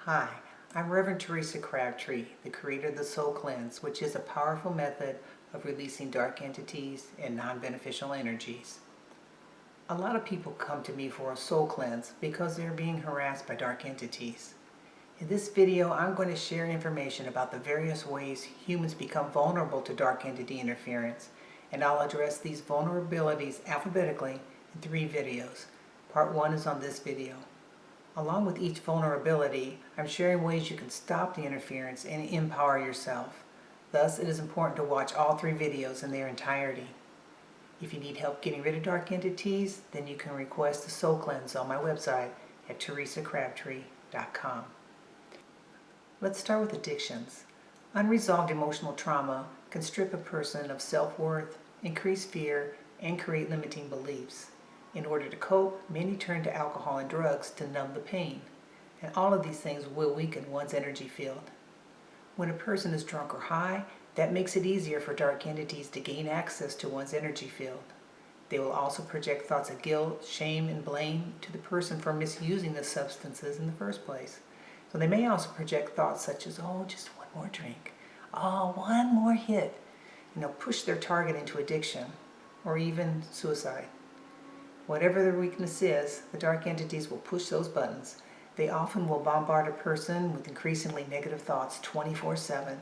Hi, I'm Reverend Theresa Crabtree, the creator of the SoulCleanse, which is a powerful method of releasing dark entities and non-beneficial energies. A lot of people come to me for a soul cleanse because they're being harassed by dark entities. In this video, I'm going to share information about the various ways humans become vulnerable to dark entity interference, and I'll address these vulnerabilities alphabetically in 3 videos. Part 1 is on this video. Along with each vulnerability, I'm sharing ways you can stop the interference and empower yourself. Thus, it is important to watch all 3 videos in their entirety. If you need help getting rid of dark entities, then you can request the Soul Cleanse on my website at theresacrabtree.com. Let's start with addictions. Unresolved emotional trauma can strip a person of self-worth, increase fear, and create limiting beliefs. In order to cope, many turn to alcohol and drugs to numb the pain, and all of these things will weaken one's energy field. When a person is drunk or high, that makes it easier for dark entities to gain access to one's energy field. They will also project thoughts of guilt, shame, and blame to the person for misusing the substances in the first place. So they may also project thoughts such as, oh, just one more drink, oh, one more hit, push their target into addiction or even suicide. Whatever their weakness is, the dark entities will push those buttons. They often will bombard a person with increasingly negative thoughts 24/7.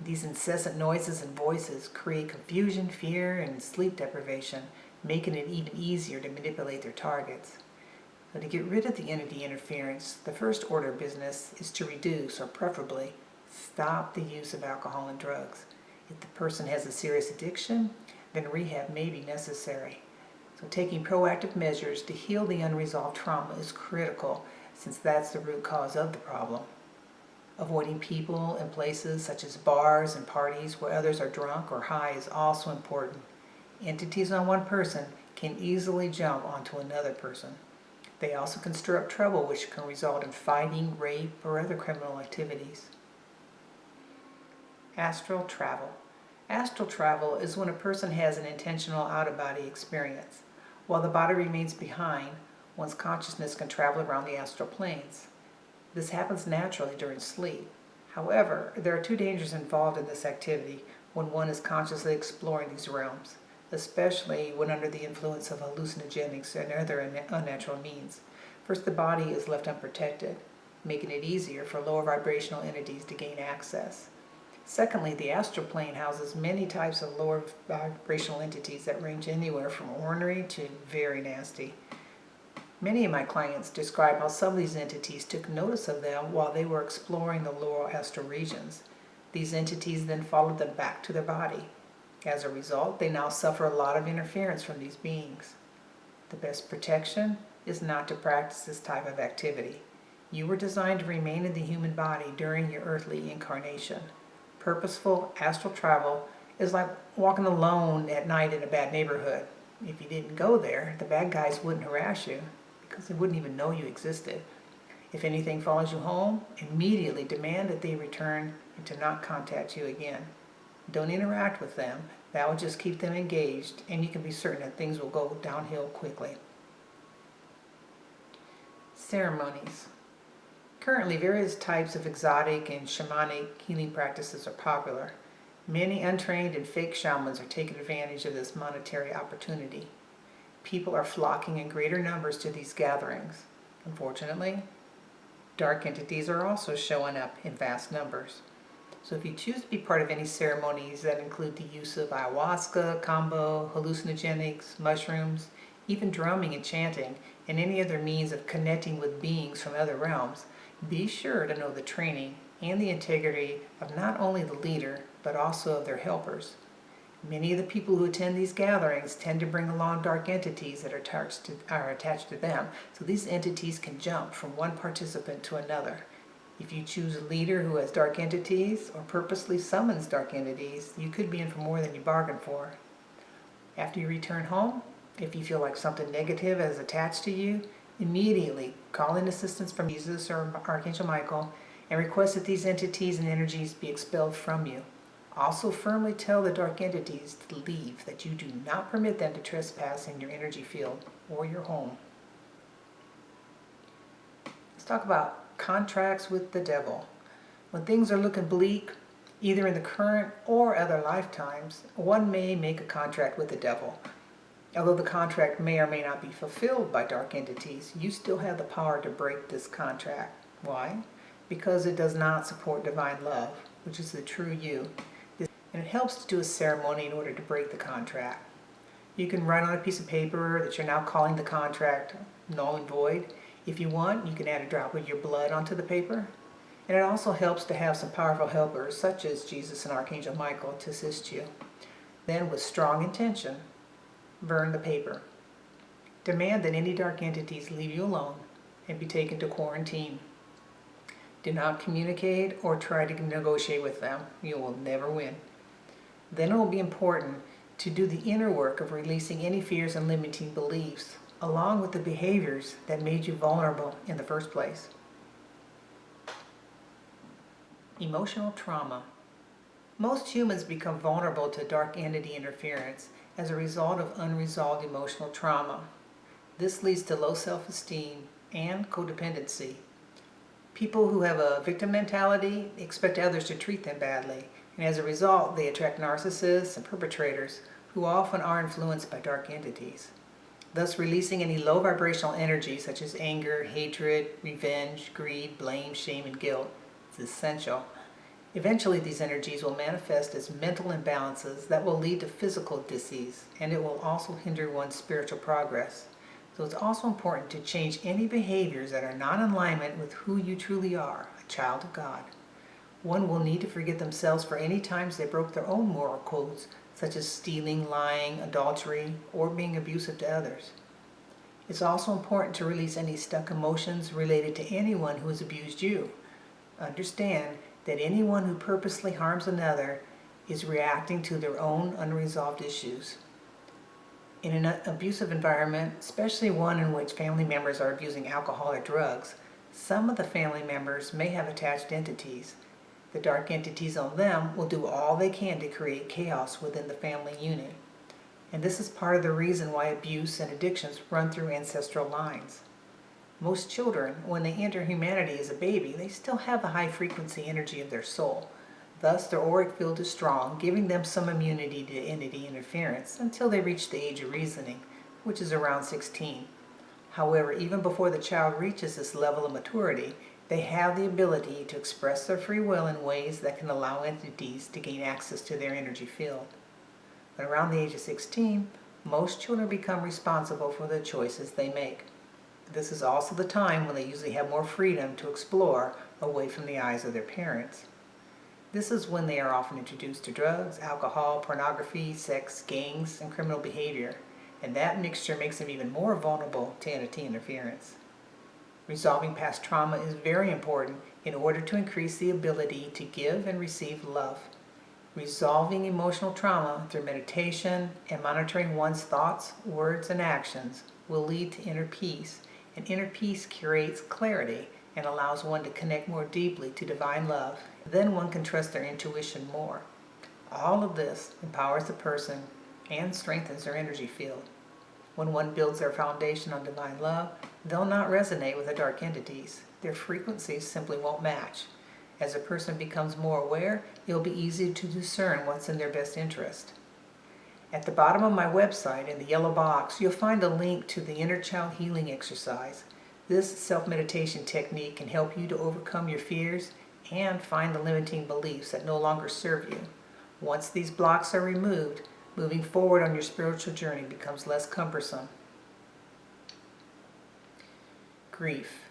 These incessant noises and voices create confusion, fear, and sleep deprivation, making it even easier to manipulate their targets. So to get rid of the entity interference, the first order of business is to reduce, or preferably, stop the use of alcohol and drugs. If the person has a serious addiction, then rehab may be necessary. So taking proactive measures to heal the unresolved trauma is critical, since that's the root cause of the problem. Avoiding people and places such as bars and parties where others are drunk or high is also important. Entities on one person can easily jump onto another person. They also can stir up trouble, which can result in fighting, rape, or other criminal activities. Astral travel. Astral travel is when a person has an intentional out-of-body experience. While the body remains behind, one's consciousness can travel around the astral planes. This happens naturally during sleep. However, there are 2 dangers involved in this activity when one is consciously exploring these realms, especially when under the influence of hallucinogenics and other unnatural means. First, the body is left unprotected, making it easier for lower vibrational entities to gain access. Secondly, the astral plane houses many types of lower vibrational entities that range anywhere from ornery to very nasty. Many of my clients describe how some of these entities took notice of them while they were exploring the lower astral regions. These entities then followed them back to their body. As a result, they now suffer a lot of interference from these beings. The best protection is not to practice this type of activity. You were designed to remain in the human body during your earthly incarnation. Purposeful astral travel is like walking alone at night in a bad neighborhood. If you didn't go there, the bad guys wouldn't harass you because they wouldn't even know you existed. If anything follows you home, immediately demand that they return and to not contact you again. Don't interact with them. That will just keep them engaged, and you can be certain that things will go downhill quickly. Ceremonies. Currently, various types of exotic and shamanic healing practices are popular. Many untrained and fake shamans are taking advantage of this monetary opportunity. People are flocking in greater numbers to these gatherings. Unfortunately, dark entities are also showing up in vast numbers. So if you choose to be part of any ceremonies that include the use of ayahuasca, kambo, hallucinogenics, mushrooms, even drumming and chanting, and any other means of connecting with beings from other realms, be sure to know the training and the integrity of not only the leader, but also of their helpers. Many of the people who attend these gatherings tend to bring along dark entities that are attached to them, so these entities can jump from one participant to another. If you choose a leader who has dark entities or purposely summons dark entities, you could be in for more than you bargained for. After you return home, if you feel like something negative is attached to you, immediately call in assistance from Jesus or Archangel Michael and request that these entities and energies be expelled from you. Also firmly tell the dark entities to leave, that you do not permit them to trespass in your energy field or your home. Let's talk about contracts with the devil. When things are looking bleak, either in the current or other lifetimes, one may make a contract with the devil. Although the contract may or may not be fulfilled by dark entities, you still have the power to break this contract. Why? Because it does not support divine love, which is the true you. And it helps to do a ceremony in order to break the contract. You can write on a piece of paper that you're now calling the contract null and void. If you want, you can add a drop of your blood onto the paper. And it also helps to have some powerful helpers, such as Jesus and Archangel Michael, to assist you. Then, with strong intention, burn the paper. Demand that any dark entities leave you alone and be taken to quarantine. Do not communicate or try to negotiate with them. You will never win. Then it will be important to do the inner work of releasing any fears and limiting beliefs, along with the behaviors that made you vulnerable in the first place. Emotional trauma. Most humans become vulnerable to dark entity interference as a result of unresolved emotional trauma. This leads to low self-esteem and codependency. People who have a victim mentality expect others to treat them badly, and as a result, they attract narcissists and perpetrators who often are influenced by dark entities. Thus, releasing any low vibrational energy such as anger, hatred, revenge, greed, blame, shame, and guilt is essential. Eventually, these energies will manifest as mental imbalances that will lead to physical disease, and it will also hinder one's spiritual progress. So it's also important to change any behaviors that are not in alignment with who you truly are, a child of God. One will need to forgive themselves for any times they broke their own moral codes, such as stealing, lying, adultery, or being abusive to others. It's also important to release any stuck emotions related to anyone who has abused you. Understand that anyone who purposely harms another is reacting to their own unresolved issues. In an abusive environment, especially one in which family members are abusing alcohol or drugs, some of the family members may have attached entities. The dark entities on them will do all they can to create chaos within the family unit. And this is part of the reason why abuse and addictions run through ancestral lines. Most children, when they enter humanity as a baby, they still have the high frequency energy of their soul. Thus, their auric field is strong, giving them some immunity to entity interference until they reach the age of reasoning, which is around 16. However, even before the child reaches this level of maturity, they have the ability to express their free will in ways that can allow entities to gain access to their energy field. But around the age of 16, most children become responsible for the choices they make. This is also the time when they usually have more freedom to explore away from the eyes of their parents. This is when they are often introduced to drugs, alcohol, pornography, sex, gangs, and criminal behavior, and that mixture makes them even more vulnerable to entity interference. Resolving past trauma is very important in order to increase the ability to give and receive love. Resolving emotional trauma through meditation and monitoring one's thoughts, words, and actions will lead to inner peace, and inner peace creates clarity and allows one to connect more deeply to divine love. Then one can trust their intuition more. All of this empowers the person and strengthens their energy field. When one builds their foundation on divine love, they'll not resonate with the dark entities. Their frequencies simply won't match. As a person becomes more aware, it'll be easy to discern what's in their best interest. At the bottom of my website, in the yellow box, you'll find a link to the Inner Child Healing exercise. This self-meditation technique can help you to overcome your fears and find the limiting beliefs that no longer serve you. Once these blocks are removed, moving forward on your spiritual journey becomes less cumbersome. Grief.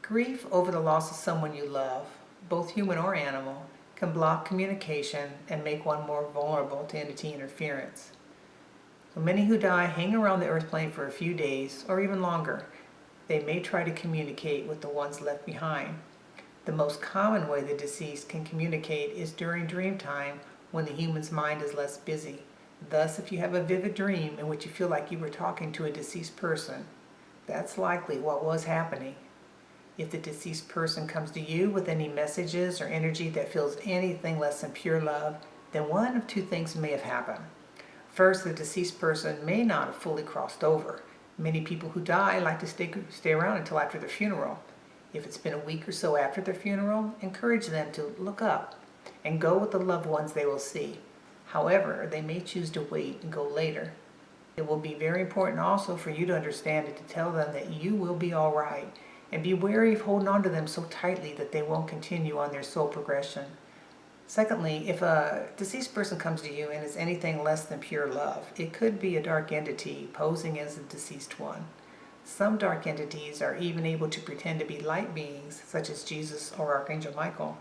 Grief over the loss of someone you love, both human or animal, can block communication and make one more vulnerable to entity interference. So many who die hang around the earth plane for a few days or even longer. They may try to communicate with the ones left behind. The most common way the deceased can communicate is during dream time when the human's mind is less busy. Thus, if you have a vivid dream in which you feel like you were talking to a deceased person, that's likely what was happening. If the deceased person comes to you with any messages or energy that feels anything less than pure love, then one of two things may have happened. First, the deceased person may not have fully crossed over. Many people who die like to stay around until after the funeral. If it's been a week or so after their funeral, encourage them to look up and go with the loved ones they will see. However, they may choose to wait and go later. It will be very important also for you to understand and to tell them that you will be all right, and be wary of holding on to them so tightly that they won't continue on their soul progression. Secondly, if a deceased person comes to you and is anything less than pure love, it could be a dark entity posing as a deceased one. Some dark entities are even able to pretend to be light beings, such as Jesus or Archangel Michael.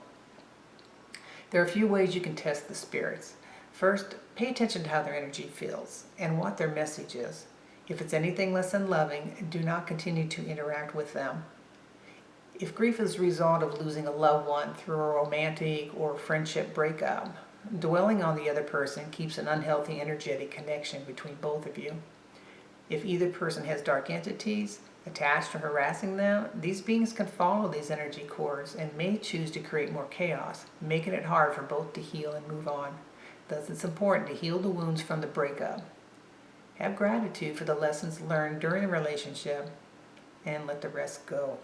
There are a few ways you can test the spirits. First, pay attention to how their energy feels and what their message is. If it's anything less than loving, do not continue to interact with them. If grief is a result of losing a loved one through a romantic or friendship breakup, dwelling on the other person keeps an unhealthy energetic connection between both of you. If either person has dark entities attached or harassing them, these beings can follow these energy cores and may choose to create more chaos, making it hard for both to heal and move on. Thus, it's important to heal the wounds from the breakup. Have gratitude for the lessons learned during the relationship and let the rest go.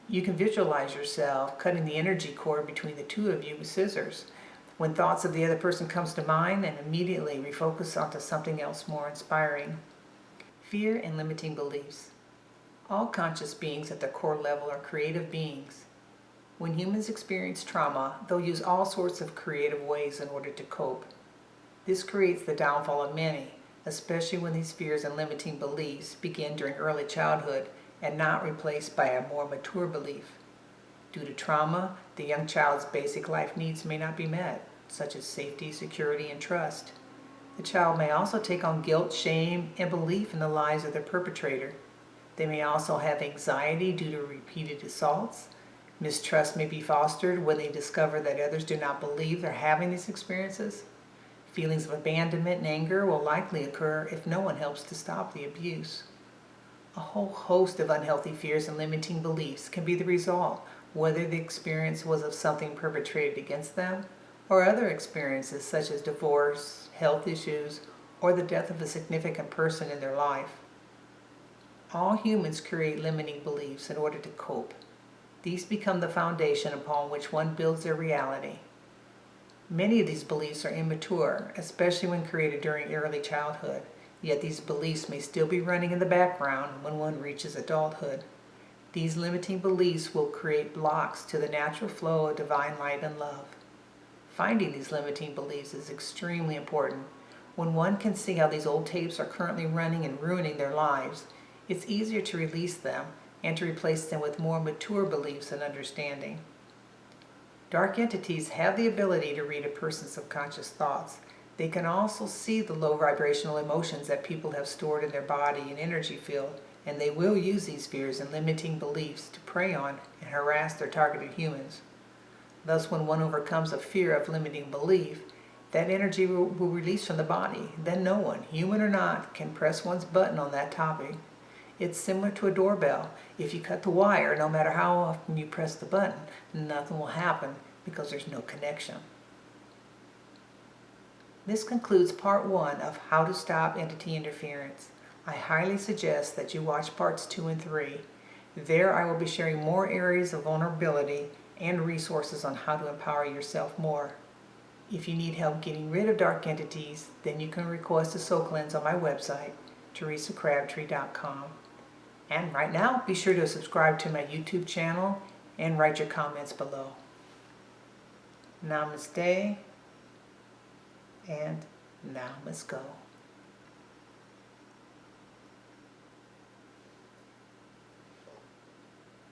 You can visualize yourself cutting the energy cord between the two of you with scissors. When thoughts of the other person comes to mind, then immediately refocus onto something else more inspiring. Fear and limiting beliefs. All conscious beings at their core level are creative beings. When humans experience trauma, they'll use all sorts of creative ways in order to cope. This creates the downfall of many, especially when these fears and limiting beliefs begin during early childhood and not replaced by a more mature belief. Due to trauma, the young child's basic life needs may not be met, such as safety, security, and trust. The child may also take on guilt, shame, and belief in the lies of their perpetrator. They may also have anxiety due to repeated assaults. Mistrust may be fostered when they discover that others do not believe they're having these experiences. Feelings of abandonment and anger will likely occur if no one helps to stop the abuse. A whole host of unhealthy fears and limiting beliefs can be the result, whether the experience was of something perpetrated against them or other experiences such as divorce, health issues, or the death of a significant person in their life. All humans create limiting beliefs in order to cope. These become the foundation upon which one builds their reality. Many of these beliefs are immature, especially when created during early childhood, yet these beliefs may still be running in the background when one reaches adulthood. These limiting beliefs will create blocks to the natural flow of divine light and love. Finding these limiting beliefs is extremely important. When one can see how these old tapes are currently running and ruining their lives, it's easier to release them and to replace them with more mature beliefs and understanding. Dark entities have the ability to read a person's subconscious thoughts. They can also see the low vibrational emotions that people have stored in their body and energy field, and they will use these fears and limiting beliefs to prey on and harass their targeted humans. Thus, when one overcomes a fear of limiting belief, that energy will release from the body. Then no one, human or not, can press one's button on that topic. It's similar to a doorbell. If you cut the wire, no matter how often you press the button, nothing will happen because there's no connection. This concludes part 1 of How to Stop Entity Interference. I highly suggest that you watch parts 2 and 3. There I will be sharing more areas of vulnerability and resources on how to empower yourself more. If you need help getting rid of dark entities, then you can request a SoulCleanse on my website, TheresaCrabtree.com. And right now, be sure to subscribe to my YouTube channel and write your comments below. Namaste, and now let's go.